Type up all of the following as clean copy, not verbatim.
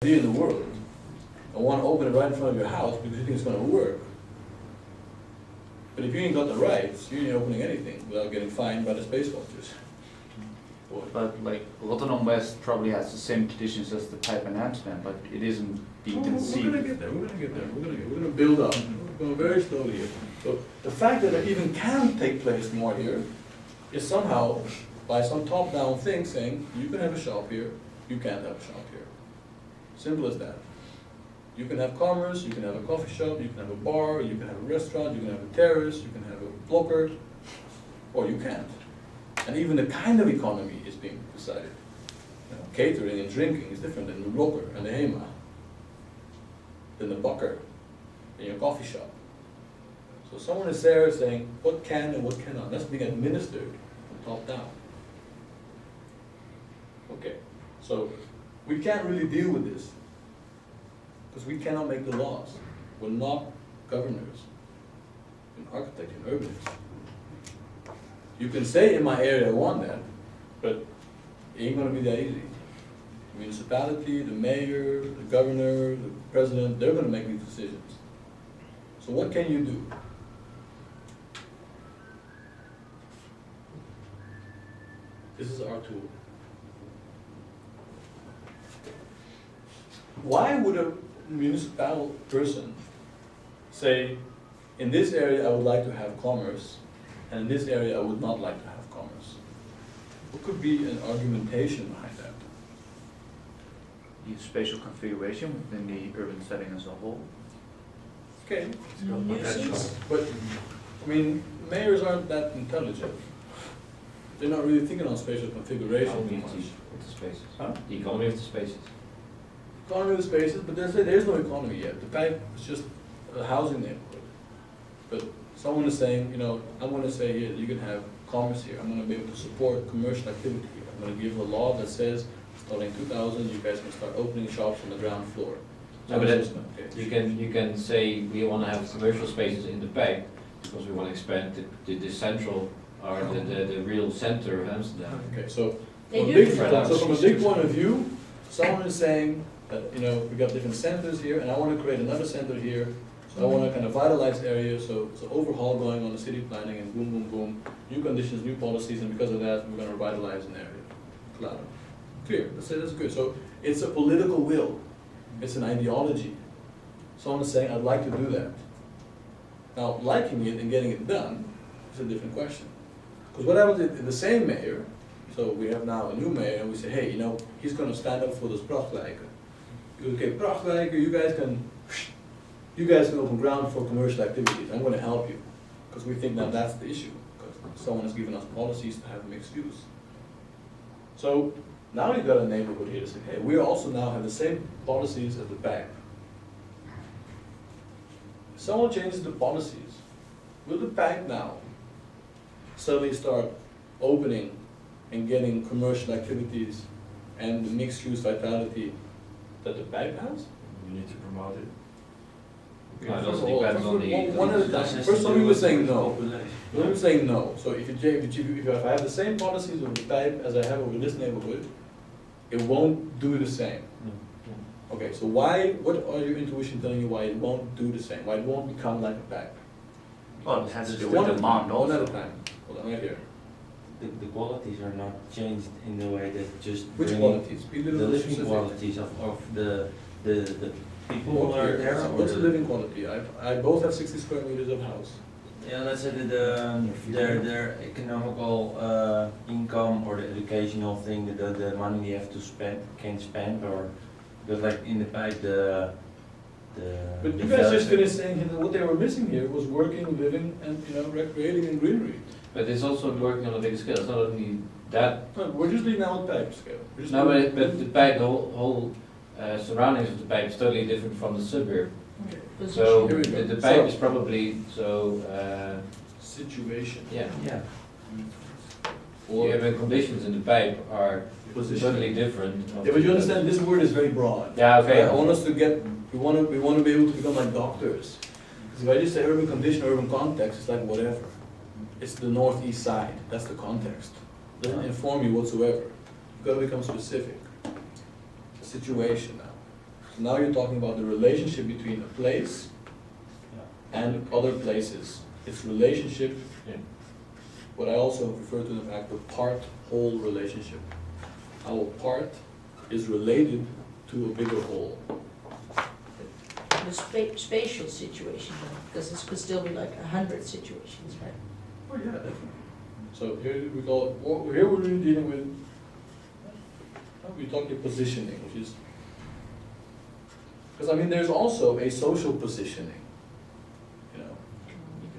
Be in the world and want to open it right in front of your house because you think it's going to work. But if you ain't got the rights, you ain't opening anything without getting fined by the space vultures. But like Rotterdam West probably has the same conditions as the pipe in Amsterdam, but it isn't being conceived. We're going to get there. We're going to build up. We're going very slowly here. So the fact that it even can take place more here is somehow by some top-down thing saying you can have a shop here, you can't have a shop here. Simple as that. You can have commerce, you can have a coffee shop, you can have a bar, you can have a restaurant, you can have a terrace, you can have a blocker, or you can't. And even the kind of economy is being decided. You know, catering and drinking is different than the blocker and the HEMA, than the bakker in your coffee shop. So someone is there saying what can and what cannot. That's being administered from top down. Okay, so we can't really deal with this because we cannot make the laws. We're not governors, an architect, an urbanist. You can say in my area I want that, but it ain't gonna be that easy. The municipality, the mayor, the governor, the president, they're gonna make these decisions. So what can you do? This is our tool. Why would a municipal person say, in this area I would like to have commerce, and in this area I would not like to have commerce? What could be an argumentation behind that? The spatial configuration within the urban setting as a whole. Okay, Nuisance. but, I mean, mayors aren't that intelligent. They're not really thinking on spatial configuration too much. With the spaces. Huh? The economy of the spaces. Economy of the spaces, but there's no economy yet. The pipe is just a housing neighborhood. But someone is saying, you know, I'm going to say here, you can have commerce here. I'm going to be able to support commercial activity here. I'm going to give a law that says, starting 2000, you guys can start opening shops on the ground floor. No, but that's, Okay. you can say we want to have commercial spaces in the pipe because we want to expand the central or the real center of Amsterdam. Okay, so They from a do big, different so from a big point of view, someone is saying that, you know, we got different centers here, and I want to create another center here. So I want to kind of vitalize areas, so it's an overhaul going on the city planning, and boom, boom, boom, new conditions, new policies, and because of that, we're going to revitalize an area. Claro. Clear. Let's say that's good. So it's a political will. It's an ideology. Someone is saying, I'd like to do that. Now, liking it and getting it done is a different question. Because what happens if the same mayor, so we have now a new mayor, and we say, hey, you know, he's going to stand up for those prachtwijken. Okay, prachtwijken, you guys can open ground for commercial activities. I'm going to help you. Because we think that that's the issue. Because someone has given us policies to have mixed use. So now you've got a neighborhood here to say, hey, we also now have the same policies as the bank. If someone changes the policies, will the bank now suddenly start opening and getting commercial activities and the mixed use vitality that the bank has? You need to promote it. No, it also depends on the. One at a time. First, some people are saying no. Some people are saying no. So if I have the same policies with the pipe as I have over this neighborhood, it won't do the same. Okay, so why, what are your intuition telling you why it won't do the same? Why it won't become like a pipe? Well, it has to do One with at a demand time, one at a also. time. Hold on, right here. The qualities are not changed in the way that just Which bringing qualities? Be a the little bit living specific. qualities of the people who What are here? there. or What's the living quality? I both have 60 square meters of house. Yeah, let's say their economical income or the educational thing, the money you have to spend, can spend, or because like in the pipe But you guys just finished saying that what they were missing here was working, living, and, you know, recreating in greenery. But it's also working on a bigger scale. It's not only that. No, we're just leaving out pipe scale. We're just No, leaving- but the pipe, the whole surroundings of the pipe is totally different from the suburb. Okay. So Here we go. the pipe So- is probably Situation. yeah. Yeah. Or urban conditions in the pipe are Position. totally different. Yeah, but you understand, this word is very broad. Yeah, okay. I want us to get, we want to be able to become like doctors. Because if I just say urban condition, urban context, it's like whatever. It's the northeast side, that's the context. Doesn't inform you whatsoever. You've got to become specific. The situation now. So now you're talking about the relationship between a place and other places. It's relationship, Yeah. what I also refer to in the fact of part-whole relationship. How a part is related to a bigger whole. The spatial situation, though, because this could still be like 100 situations, right? Oh yeah, definitely. So here we call it, here we're really dealing with, we're talking positioning, which is, because I mean there's also a social positioning, you know.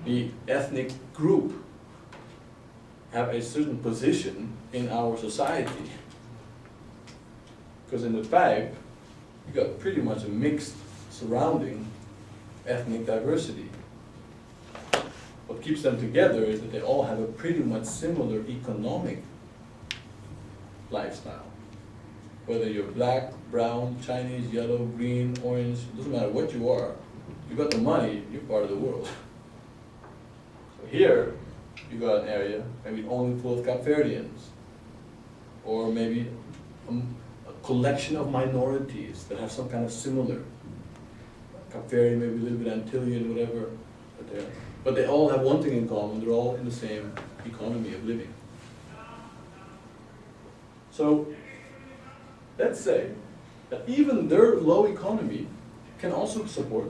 The ethnic group have a certain position in our society. Because in the Pijp, you got pretty much a mixed surrounding ethnic diversity. What keeps them together is that they all have a pretty much similar economic lifestyle. Whether you're black, brown, Chinese, yellow, green, orange, it doesn't matter what you are. You got the money, you're part of the world. So here, you got an area maybe only full of Cape Verdeans, or maybe a collection of minorities that have some kind of similar. Cape Verde, maybe a little bit Antillean, whatever, but they all have one thing in common, they're all in the same economy of living. So, let's say that even their low economy can also support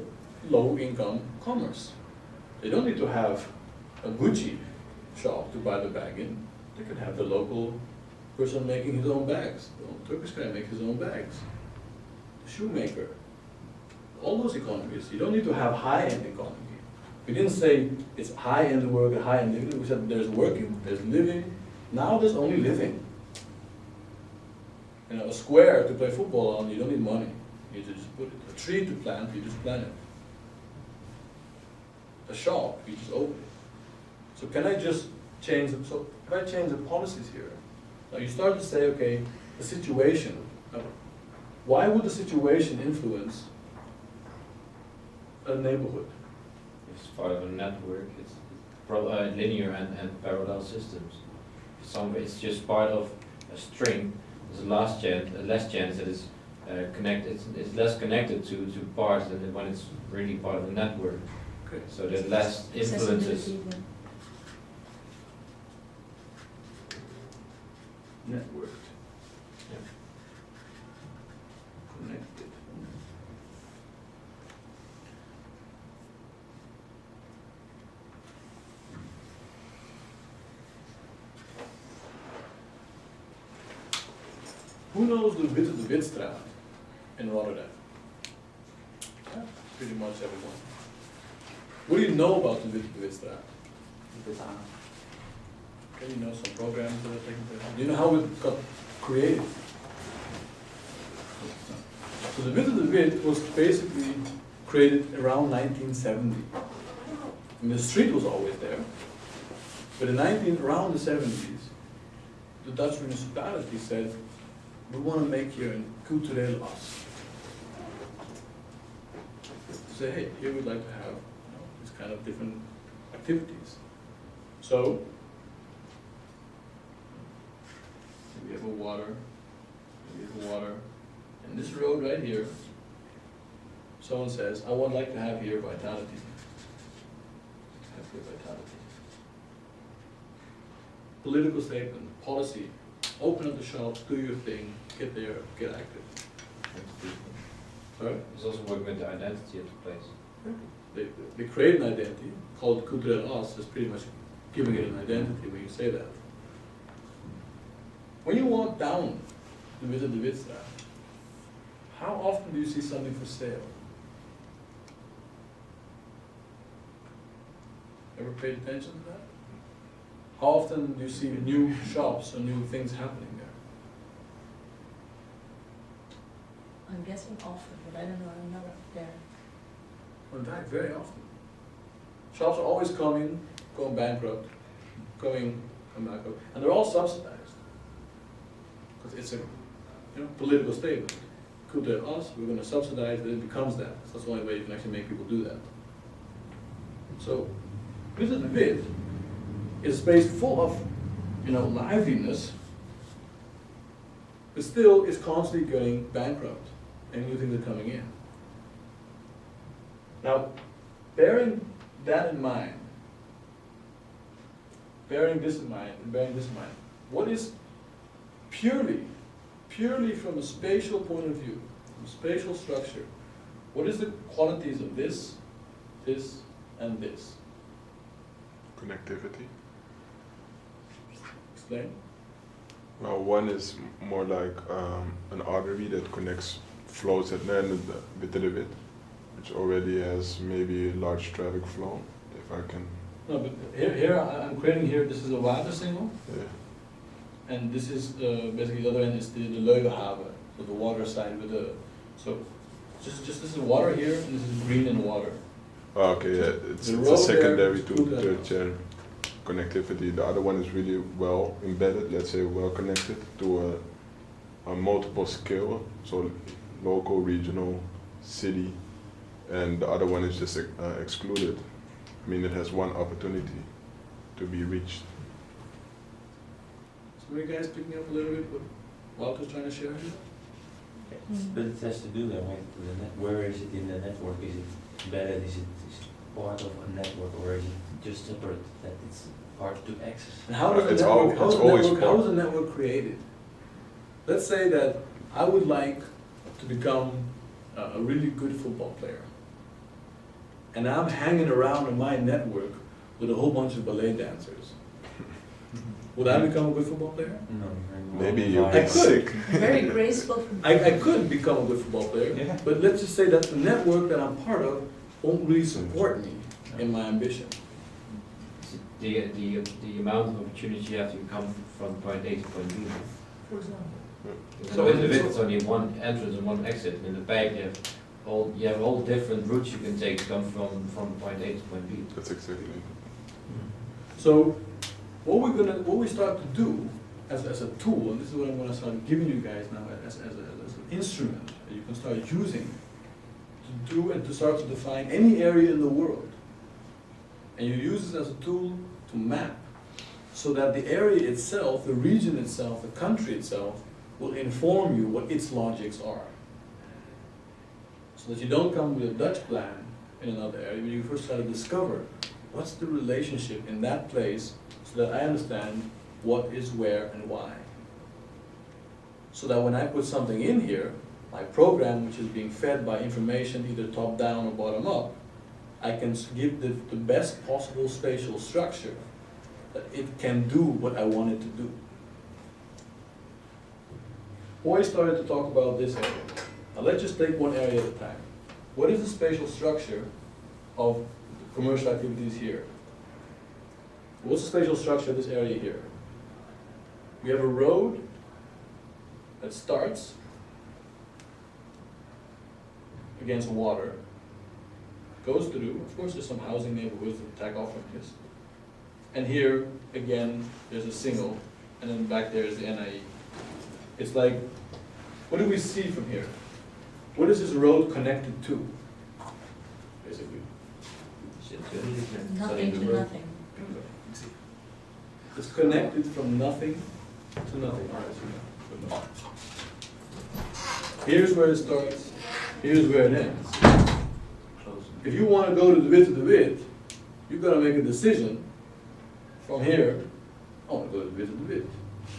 low income commerce. They don't need to have a Gucci shop to buy the bag in. They could have the local person making his own bags. The Turkish guy makes his own bags. The shoemaker. All those economies. You don't need to have high-end economy. We didn't say it's high-end work and high-end living. We said there's working, there's living. Now there's only living. You know, a square to play football on, you don't need money. You just put it. A tree to plant, you just plant it. A shop, you just open it. So can I just change them? So if I change the policies here, now you start to say, okay, the situation. Why would the situation influence a neighborhood? It's part of a network, it's linear and parallel systems. It's just part of a string. There's a less chance that it's connected. It's less connected to parts than when it's really part of a network. Okay. So there's less influences. Accessibility, then. Networked. Yeah. Connected. Who knows the Witte de Witstraat in Rotterdam? Yeah, pretty much everyone. What do you know about the Witte de Witstraat? Okay, you know some programs that are taking place. Do you know how it got created? So the Witte de Wit was basically created around 1970. I mean, the street was always there, but in around the 70s, the Dutch municipality said, we want to make here a cultureel as. Say, hey, here we'd like to have these kind of different activities. So, we have a water, and this road right here, someone says, I would like to have here vitality. Have here vitality. Political statement, policy, open up the shops, do your thing, get there, get active. Sorry? It's also working with the identity of the place. They create an identity called cultureel as, that's pretty much giving it an identity when you say that. When you walk down the Witte de Witstraat, how often do you see something for sale? Ever paid attention to that? How often do you see new shops or new things happening there? I'm guessing often, but I don't know, I'm not up there. Well, in fact, very often. Shops are always coming, going bankrupt, come bankrupt, and they're all subsidized. Because it's a political statement. Cultureel as, we're going to subsidize it, it becomes that. So that's the only way you can actually make people do that. So, Witte de Wit is a space full of, liveliness, but still is constantly going bankrupt. and new things are coming in. Now, bearing that in mind, bearing this in mind, what is purely from a spatial point of view, from spatial structure, what is the qualities of this, and this? Connectivity. Explain. Well, one is more like an artery that connects, flows at the end of the bit to the bit, which already has maybe a large traffic flow, if I can. No, but here I'm creating here, this is a water signal, Yeah. and this is basically the other end is the Leuvenhaven, so the water side with the, so just this is water here, and this is green and water. Oh, okay, yeah, it's The a road secondary there to is good, tertiary connectivity. The other one is really well embedded, let's say well connected to a multiple scale, so local, regional, city, and the other one is just excluded. I mean, it has one opportunity to be reached. So are you guys picking up a little bit what Walter's trying to share here? But it has to do then with the net, where is it in the network? Is it embedded, is it part of a network, or is it just separate, that it's hard to access? And how does It's the network, al- it's always how part. is the network created? Let's say that I would like to become a really good football player. And I'm hanging around in my network with a whole bunch of ballet dancers. Would I become a good football player? No. Maybe you'll I get could. sick. Very graceful. I could become a good football player, Yeah. but let's just say that the network that I'm part of won't really support me in my ambition. The amount of opportunity you have to come from point A to point B. For example. So So- in the mid, it's only one entrance and one exit. In the back, you have all different routes you can take to come from point A to point B. That's exactly. So what we start to do as a tool, and this is what I'm gonna start giving you guys now as an instrument that you can start using to do and to start to define any area in the world. And you use it as a tool to map, so that the area itself, the region itself, the country itself, will inform you what its logics are. So that you don't come with a Dutch plan in another area, but you first try to discover what's the relationship in that place, so that I understand what is where and why. So that when I put something in here, my program, which is being fed by information either top down or bottom up, I can give the best possible spatial structure that it can do what I want it to do. Boy started to talk about this area. Now let's just take one area at a time. What is the spatial structure of commercial activities here? What's the spatial structure of this area here? We have a road that starts against water, goes through, of course there's some housing neighborhoods that tag off from this. And here, again, there's a single, and then back there is the NIE. It's like, what do we see from here? What is this road connected to, basically? Nothing to nothing. It's connected from nothing to nothing. All right, so no. Here's where it starts, here's where it ends. If you want to go to the bit, you've got to make a decision from here, I want to go to the bit.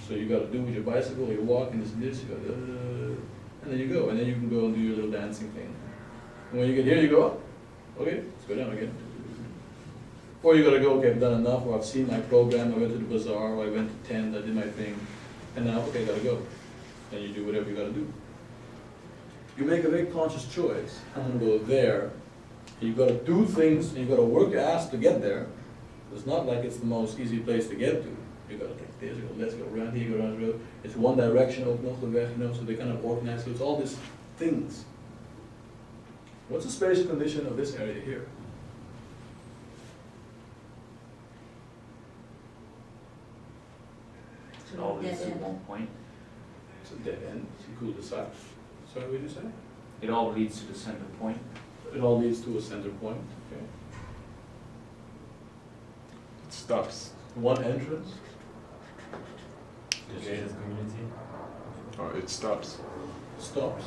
So you got to do with your bicycle, or you're walking, this, you got and then you go, and then you can go and do your little dancing thing. And when you get here, you go up. Okay, let's go down again. Or you got to go, okay, I've done enough, or I've seen my program, I went to the bazaar, or I went to tent, I did my thing, and now, okay, got to go. Then you do whatever you got to do. You make a very conscious choice. I'm going to go there. You've got to do things, and you've got to work your ass to get there. It's not like it's the most easy place to get to. You've got to take this, you go, let's go around here, go around the road. It's one direction, open up the way, so they kind of organize. So it's all these things. What's the spatial condition of this area here? It all leads to one point. It's a dead end, it's a cul-de-sac. Sorry, what did you say? It all leads to the center point. It all leads to a center point, okay. It stops. One entrance, The gated community. Or it stops. stops.